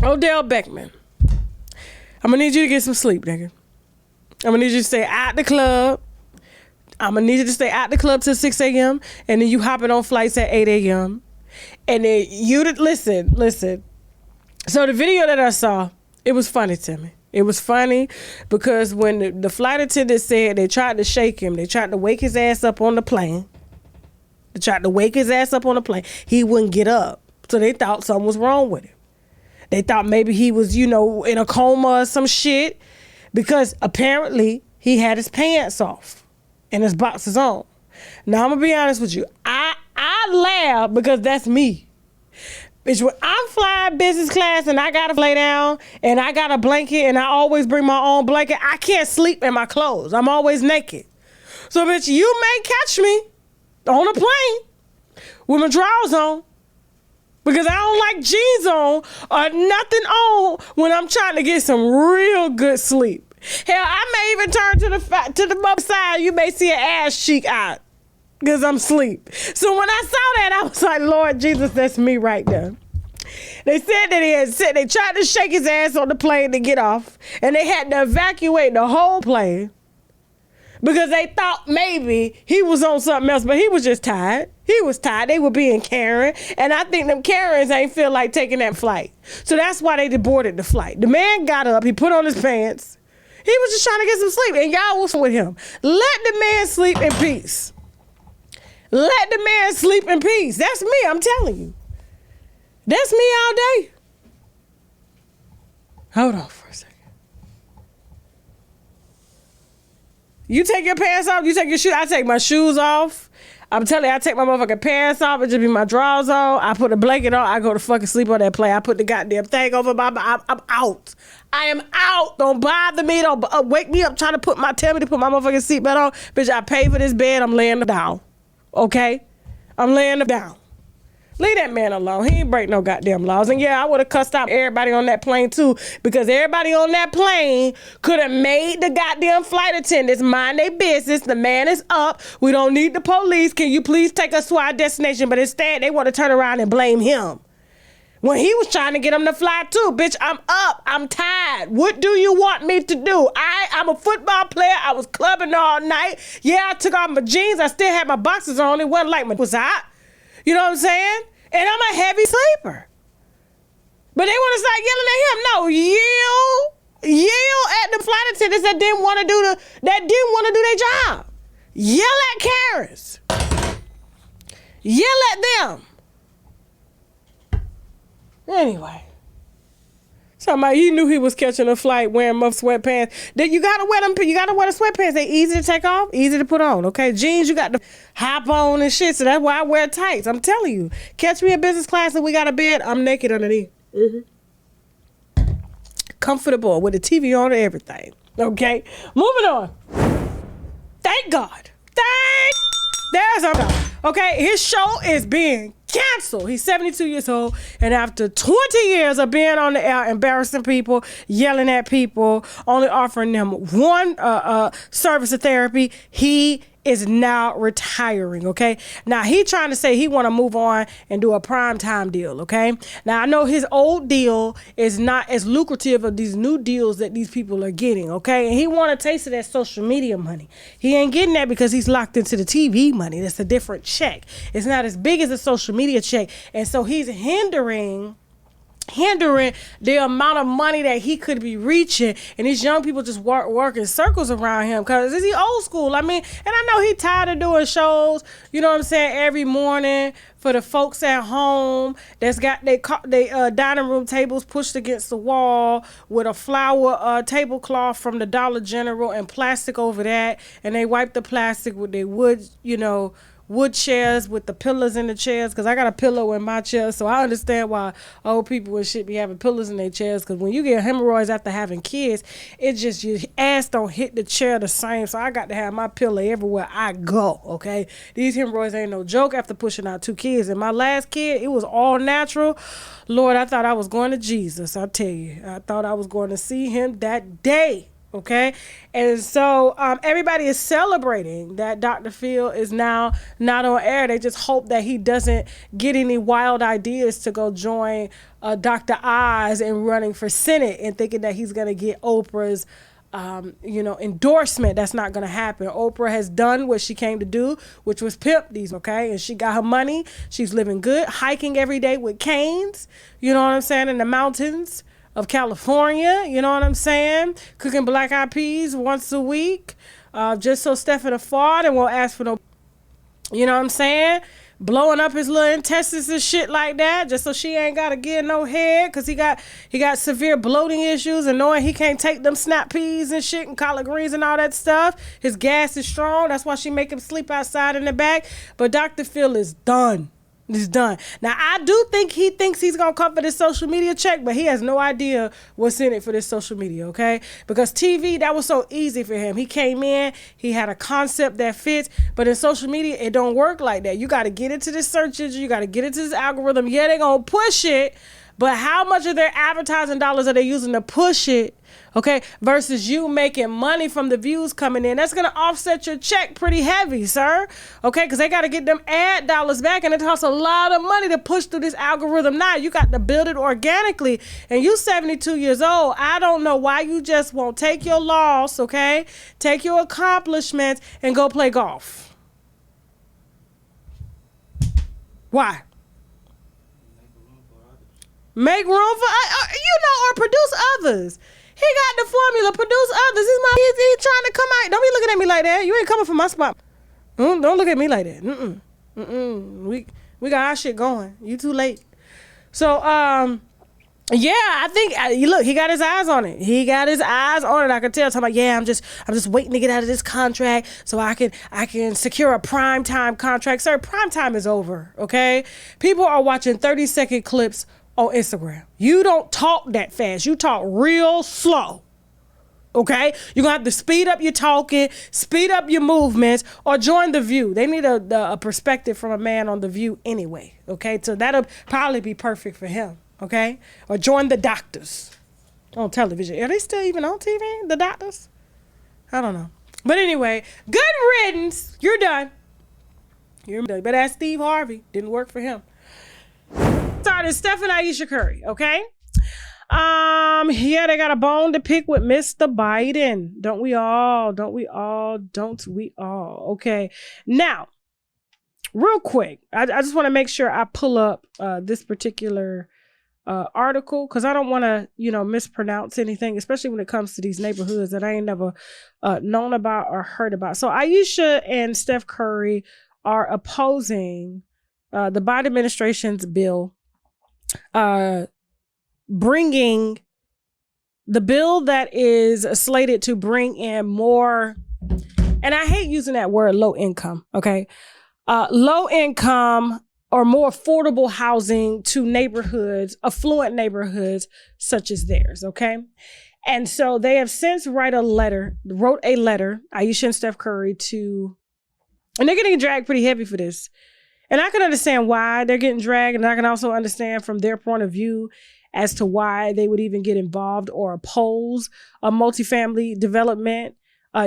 Odell Beckham, I'm gonna need you to get some sleep, nigga. I'm gonna need you to stay out the club. I'm gonna need you to stay out the club till 6 a.m. and then you hopping on flights at 8 a.m. And then you listen. So the video that I saw, it was funny to me. It was funny because when the flight attendant said they tried to shake him, they tried to wake his ass up on the plane. He wouldn't get up. So they thought something was wrong with him. They thought maybe he was, in a coma or some shit because apparently he had his pants off and his boxers on. Now, I'm going to be honest with you. I laugh because that's me. Bitch, when I'm flying business class and I got to lay down and I got a blanket and I always bring my own blanket, I can't sleep in my clothes. I'm always naked. So, bitch, you may catch me on a plane with my drawers on because I don't like jeans on or nothing on when I'm trying to get some real good sleep. Hell, I may even turn to the other side. You may see an ass cheek out because I'm asleep. So when I saw that, I was like, Lord Jesus, that's me right there. They said that they tried to shake his ass on the plane to get off, and they had to evacuate the whole plane because they thought maybe he was on something else, but he was just tired. He was tired. They were being Karen, and I think them Karens ain't feel like taking that flight. So that's why they deborted the flight. The man got up, he put on his pants. He was just trying to get some sleep, and y'all was with him. Let the man sleep in peace. Let the man sleep in peace. That's me, I'm telling you. That's me all day. Hold on for a second. You take your pants off, you take your shoes. I take my shoes off. I'm telling you, I take my motherfucking pants off. It just be my drawers on. I put a blanket on. I go to fucking sleep on that plane. I put the goddamn thing over my. I'm out. I am out. Don't bother me. Don't wake me up trying to tell me to put my motherfucking seatbelt on. Bitch, I pay for this bed. I'm laying down. Okay? I'm laying down. Leave that man alone. He ain't break no goddamn laws. And yeah, I would have cussed out everybody on that plane too, because everybody on that plane could have made the goddamn flight attendants mind their business. The man is up. We don't need the police. Can you please take us to our destination? But instead, they want to turn around and blame him when he was trying to get them to fly too. Bitch, I'm up. I'm tired. What do you want me to do? I'm a football player. I was clubbing all night. Yeah, I took off my jeans. I still had my boxers on. It wasn't like my was hot. You know what I'm saying? And I'm a heavy sleeper. But they want to start yelling at him. No, yell at the flight attendants that didn't want to do their job. Yell at Karens. Yell at them. Anyway. Somebody, he knew he was catching a flight wearing muff sweatpants. Then you gotta wear them. You gotta wear the sweatpants. They easy to take off, easy to put on. Okay, jeans you got to hop on and shit. So that's why I wear tights. I'm telling you, catch me in business class and we got a bed. I'm naked underneath. Mm-hmm. Comfortable with the TV on and everything. Okay, moving on. Thank God. There's a. Okay, his show is being canceled. He's 72 years old, and after 20 years of being on the air, embarrassing people, yelling at people, only offering them one service of therapy, he is now retiring, okay? Now, he trying to say he want to move on and do a primetime deal, okay? Now, I know his old deal is not as lucrative of these new deals that these people are getting, okay? And he want a taste of that social media money. He ain't getting that because he's locked into the TV money. That's a different check. It's not as big as a social media check. And so he's hindering the amount of money that he could be reaching, and these young people just work in circles around him because he old school. I mean, and I know he tired of doing shows, you know what I'm saying, every morning for the folks at home that's got they dining room tables pushed against the wall with a flower tablecloth from the Dollar General and plastic over that, and they wipe the plastic with their wood, wood chairs with the pillows in the chairs, because I got a pillow in my chair, so I understand why old people and shit be having pillows in their chairs, because when you get hemorrhoids after having kids, it just, your ass don't hit the chair the same, so I got to have my pillow everywhere I go, okay? These hemorrhoids ain't no joke after pushing out 2 kids, and my last kid, it was all natural. Lord, I thought I was going to Jesus, I tell you. I thought I was going to see him that day. Okay. And so everybody is celebrating that Dr. Phil is now not on air. They just hope that he doesn't get any wild ideas to go join Dr. Oz and running for Senate and thinking that he's going to get Oprah's endorsement. That's not going to happen. Oprah has done what she came to do, which was pimp these, okay? And she got her money. She's living good, hiking every day with canes, you know what I'm saying, in the mountains of California, you know what I'm saying? Cooking black eyed peas once a week, just so Steph will fart and won't ask for no, you know what I'm saying? Blowing up his little intestines and shit like that, just so she ain't gotta get no head, cause he got severe bloating issues, and knowing he can't take them snap peas and shit and collard greens and all that stuff. His gas is strong. That's why she make him sleep outside in the back. But Dr. Phil is done. It's done. Now, I do think he thinks he's going to come for this social media check, but he has no idea what's in it for this social media, okay? Because TV, that was so easy for him. He came in, he had a concept that fits, but in social media, it don't work like that. You got to get into this search engine. You got to get into this algorithm. Yeah, they're going to push it, but how much of their advertising dollars are they using to push it, okay, versus you making money from the views coming in? That's going to offset your check pretty heavy, sir, okay, because they got to get them ad dollars back, and it costs a lot of money to push through this algorithm. Now you got to build it organically, and you 72 years old. I don't know why you just won't take your loss, okay, take your accomplishments and go play golf. Why? Make room for, or produce others. He got the formula, produce others. He's trying to come out. Don't be looking at me like that. You ain't coming from my spot. Don't look at me like that. We got our shit going. You too late. So, yeah, I think, look, he got his eyes on it. I could tell. Talking about, yeah, I'm just waiting to get out of this contract so I can secure a prime time contract. Sir, prime time is over, okay? People are watching 30-second clips on Instagram. You don't talk that fast. You talk real slow. Okay? You're going to have to speed up your talking, speed up your movements, or join The View. They need a perspective from a man on The View anyway. Okay? So that'll probably be perfect for him. Okay? Or join the doctors on television. Are they still even on TV? The doctors? I don't know. But anyway, good riddance. You're done. But that's Steve Harvey. Didn't work for him. Started Steph and Aisha Curry, okay? Yeah, they got a bone to pick with Mr. Biden. Don't we all? Okay. Now, real quick, I just want to make sure I pull up this particular article, because I don't want to, mispronounce anything, especially when it comes to these neighborhoods that I ain't never known about or heard about. So Aisha and Steph Curry are opposing the Biden administration's bill, bringing the bill that is slated to bring in more, and I hate using that word, low income, okay? Low income or more affordable housing to neighborhoods, affluent neighborhoods such as theirs, okay? And so they have since wrote a letter, Aisha and Steph Curry, and they're getting dragged pretty heavy for this. And I can understand why they're getting dragged, and I can also understand from their point of view as to why they would even get involved or oppose a multifamily development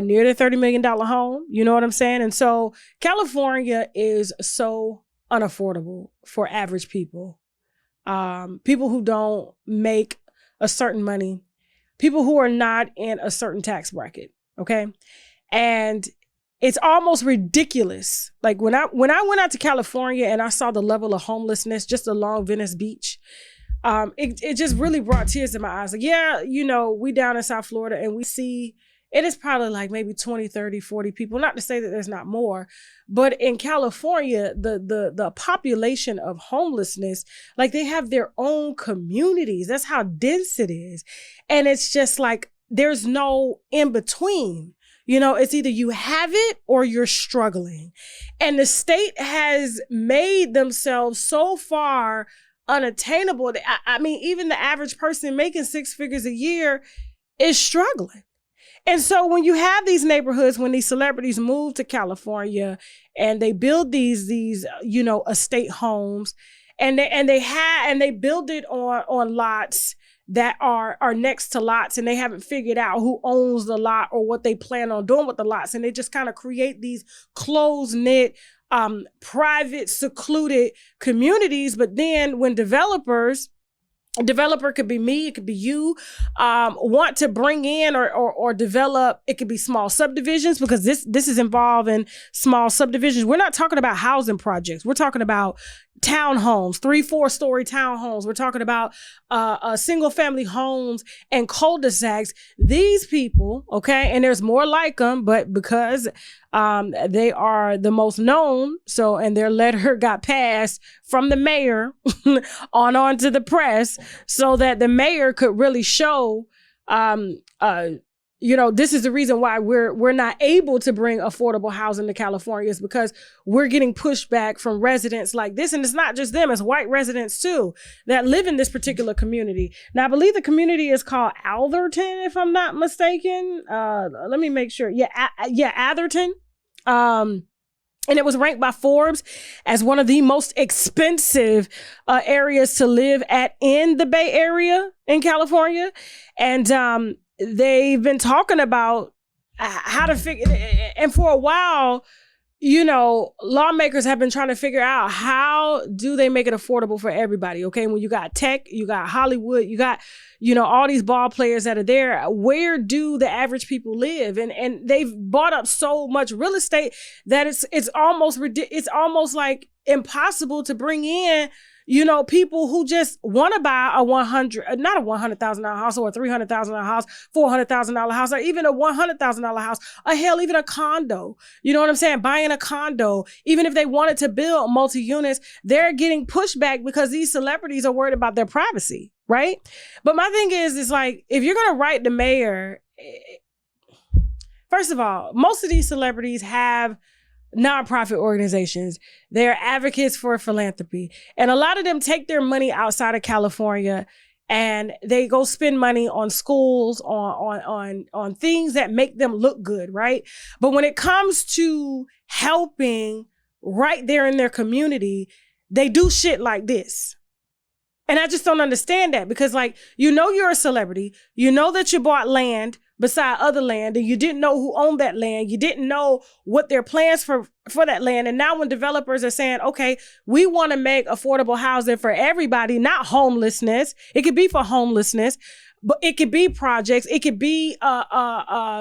near their $30 million home. You know what I'm saying? And so California is so unaffordable for average people. People who don't make a certain money, people who are not in a certain tax bracket, okay? And it's almost ridiculous. Like when I went out to California and I saw the level of homelessness just along Venice Beach, it just really brought tears to my eyes. Like, yeah, we down in South Florida and we see it is probably like maybe 20, 30, 40 people. Not to say that there's not more, but in California, the population of homelessness, like they have their own communities. That's how dense it is. And it's just like, there's no in between. It's either you have it or you're struggling. And the state has made themselves so far unattainable. I mean, even the average person making 6 figures a year is struggling. And so when you have these neighborhoods, when these celebrities move to California and they build these estate homes, and they build it on lots that are next to lots, and they haven't figured out who owns the lot or what they plan on doing with the lots. And they just kind of create these close-knit, private, secluded communities. But then when a developer could be me, it could be you, want to bring in or develop, it could be small subdivisions, because this is involving small subdivisions. We're not talking about housing projects. We're talking about townhomes, 3-4 story townhomes. We're talking about single family homes and cul-de-sacs. These people, okay, and there's more like them, but because they are the most known, and their letter got passed from the mayor on to the press, so that the mayor could really show this is the reason why we're not able to bring affordable housing to California, is because we're getting pushback from residents like this. And it's not just them, it's white residents too that live in this particular community. Now, I believe the community is called Atherton, if I'm not mistaken. Let me make sure. Yeah, Atherton. And it was ranked by Forbes as one of the most expensive areas to live in the Bay Area in California. And they've been talking about how to figure, and for a while, lawmakers have been trying to figure out how do they make it affordable for everybody. Okay, when you got tech, you got Hollywood, you got all these ball players that are there. Where do the average people live? And they've bought up so much real estate that it's almost like impossible to bring in people who just want to buy not a $100,000 house or a $300,000 house, $400,000 house, or even a $100,000 house, or hell, even a condo. You know what I'm saying? Buying a condo, even if they wanted to build multi-units, they're getting pushback because these celebrities are worried about their privacy, right? But my thing is like, if you're going to write the mayor, first of all, most of these celebrities have nonprofit organizations. They're advocates for philanthropy. And a lot of them take their money outside of California and they go spend money on schools, on things that make them look good, right? But when it comes to helping right there in their community, they do shit like this. And I just don't understand that, because you're a celebrity, that you bought land beside other land, and you didn't know who owned that land. You didn't know what their plans for that land. And now when developers are saying, okay, we want to make affordable housing for everybody, not homelessness. It could be for homelessness, but it could be projects. It could be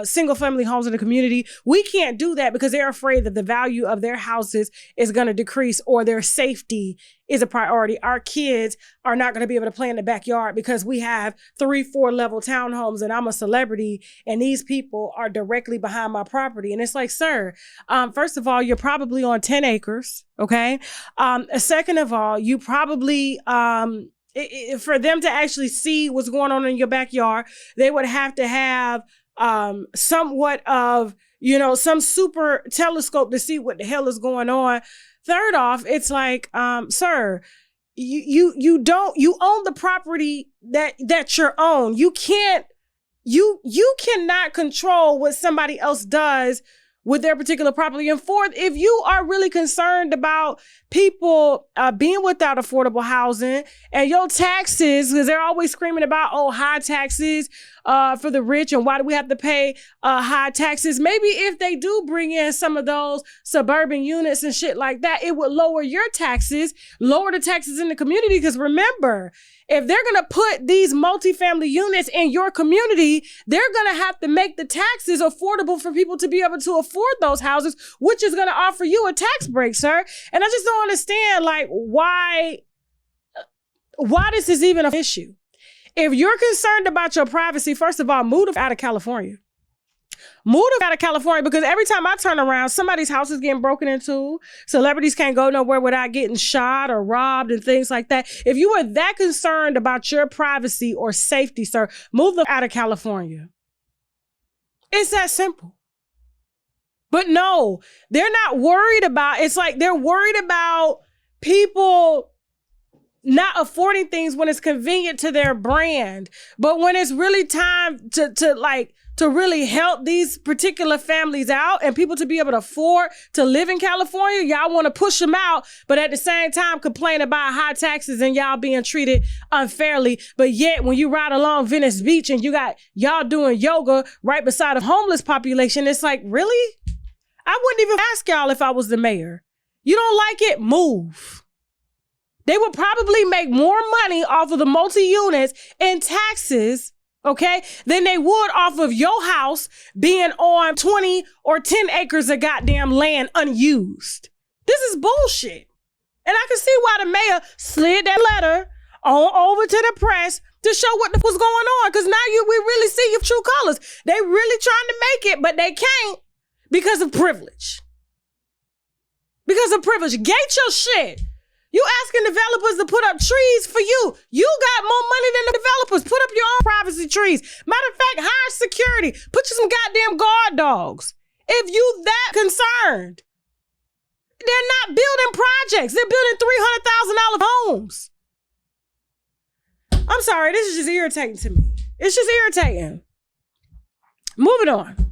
single family homes in the community. We can't do that because they're afraid that the value of their houses is going to decrease, or their safety is a priority. Our kids are not going to be able to play in the backyard because we have 3-4 level townhomes and I'm a celebrity and these people are directly behind my property. And it's like, sir, first of all, you're probably on 10 acres. Okay. Second of all, you probably, for them to actually see what's going on in your backyard, they would have to have somewhat of, some super telescope to see what the hell is going on. Third off, it's like, sir, you own the property that you're on. You cannot control what somebody else does with their particular property. And fourth, if you are really concerned about people being without affordable housing and your taxes, because they're always screaming about, high taxes for the rich, and why do we have to pay high taxes? Maybe if they do bring in some of those suburban units and shit like that, it would lower your taxes, lower the taxes in the community. Because remember, if they're going to put these multifamily units in your community, they're going to have to make the taxes affordable for people to be able to afford those houses, which is going to offer you a tax break, sir. And I just don't understand, why this is even an issue. If you're concerned about your privacy, first of all, move out of California. Move out of California, because every time I turn around, somebody's house is getting broken into. Celebrities can't go nowhere without getting shot or robbed and things like that. If you are that concerned about your privacy or safety, sir, move out of California. It's that simple. But no, they're not worried about, it's like they're worried about people not affording things when it's convenient to their brand. But when it's really time to to really help these particular families out and people to be able to afford to live in California. Y'all want to push them out, but at the same time complain about high taxes and y'all being treated unfairly. But yet when you ride along Venice Beach and you got y'all doing yoga right beside a homeless population, it's like, really? I wouldn't even ask y'all if I was the mayor. You don't like it? Move. They would probably make more money off of the multi-units in taxes, okay, than they would off of your house being on 20 or 10 acres of goddamn land unused. This is bullshit. And I can see why the mayor slid that letter on over to the press to show what was going on. Because now we really see your true colors. They really trying to make it, but they can't because of privilege. Because of privilege. Gate your shit. You asking developers to put up trees for you. You got more money than the developers. Put up your own privacy trees. Matter of fact, hire security. Put you some goddamn guard dogs. If you that concerned. They're not building projects. They're building $300,000 homes. I'm sorry, this is just irritating to me. It's just irritating. Moving on.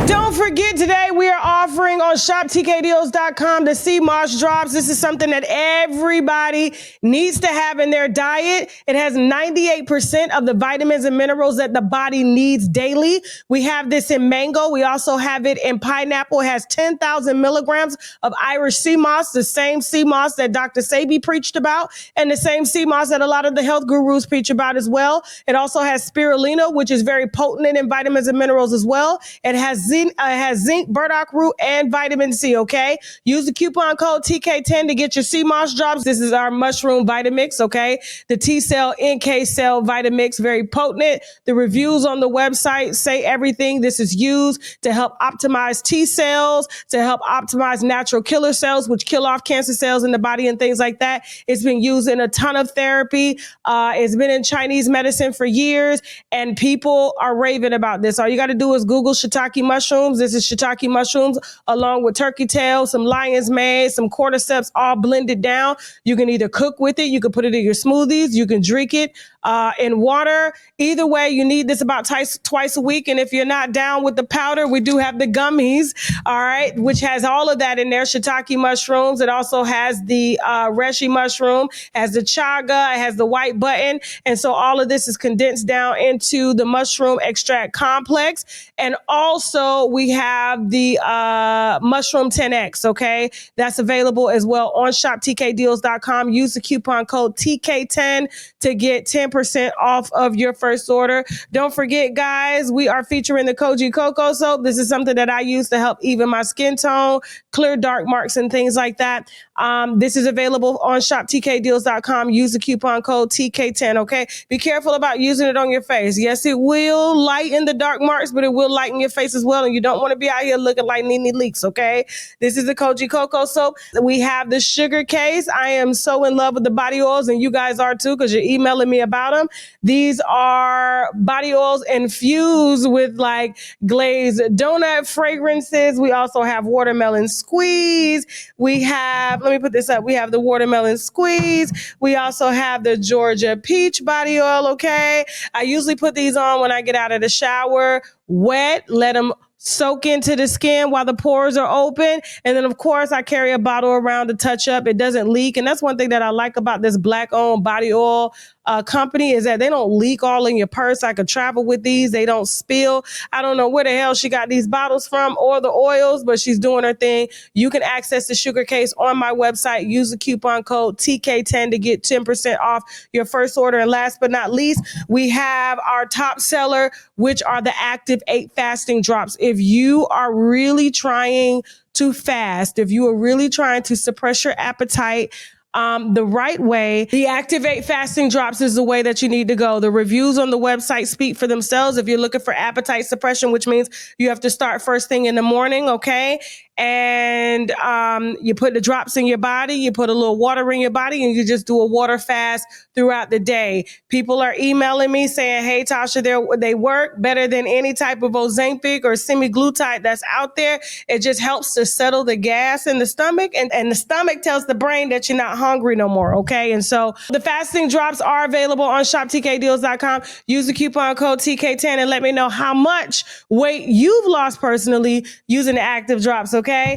Don't forget, today we are offering on shoptkdeals.com the sea moss drops. This is something that everybody needs to have in their diet. It has 98% of the vitamins and minerals that the body needs daily. We have this in mango. We also have it in pineapple. It has 10,000 milligrams of Irish sea moss, the same sea moss that Dr. Sebi preached about, and the same sea moss that a lot of the health gurus preach about as well. It also has spirulina, which is very potent in vitamins and minerals as well. It has zinc, burdock root, and vitamin C, okay? Use the coupon code TK10 to get your sea moss drops. This is our mushroom Vitamix, okay? The T-cell, NK cell Vitamix, very potent. The reviews on the website say everything. This is used to help optimize T-cells, to help optimize natural killer cells, which kill off cancer cells in the body and things like that. It's been used in a ton of therapy. It's been in Chinese medicine for years, and people are raving about this. All you got to do is Google shiitake mushrooms. This is shiitake mushrooms along with turkey tail, some lion's mane, some cordyceps, all blended down. You can either cook with it. You can put it in your smoothies. You can drink it in water. Either way, you need this about twice a week. And if you're not down with the powder, we do have the gummies, all right, which has all of that in there. Shiitake mushrooms. It also has the reishi mushroom, has the chaga, it has the white button. And so all of this is condensed down into the mushroom extract complex. And also we have the mushroom 10X, okay? That's available as well on shoptkdeals.com. Use the coupon code TK10 to get 10% off of your first order. Don't forget, guys, we are featuring the Koji Cocoa Soap. This is something that I use to help even my skin tone, clear dark marks and things like that. This is available on shoptkdeals.com. Use the coupon code TK10, okay? Be careful about using it on your face. Yes, it will lighten the dark marks, but it will lighten your face as well, and you don't want to be out here looking like Nene Leaks, okay? This is the Koji Cocoa Soap. We have the sugar case. I am so in love with the body oils, and you guys are too, because you're emailing me about them. These are body oils infused with like glazed donut fragrances. We also have watermelon squeeze. We have, let me put this up. We have the watermelon squeeze. We also have the Georgia peach body oil, okay? I usually put these on when I get out of the shower, wet, let them soak into the skin while the pores are open. And then, of course, I carry a bottle around to touch up. It doesn't leak. And that's one thing that I like about this Black-owned body oil company is that they don't leak all in your purse. I could travel with these. They don't spill. I don't know where the hell she got these bottles from or the oils, but she's doing her thing. You can access the sugar case on my website. Use the coupon code TK10 to get 10% off your first order. And last but not least, we have our top seller, which are the Active 8 fasting drops. If you are really trying to fast, if you are really trying to suppress your appetite, the right way, the Active 8 fasting drops is the way that you need to go. The reviews on the website speak for themselves. If you're looking for appetite suppression, which means you have to start first thing in the morning, okay? and you put the drops in your body, you put a little water in your body, and you just do a water fast throughout the day. People are emailing me saying, hey, Tasha, they work better than any type of Ozempic or semaglutide that's out there. It just helps to settle the gas in the stomach, and the stomach tells the brain that you're not hungry no more, okay? And so the fasting drops are available on shoptkdeals.com. Use the coupon code TK10 and let me know how much weight you've lost personally using the active drops, okay?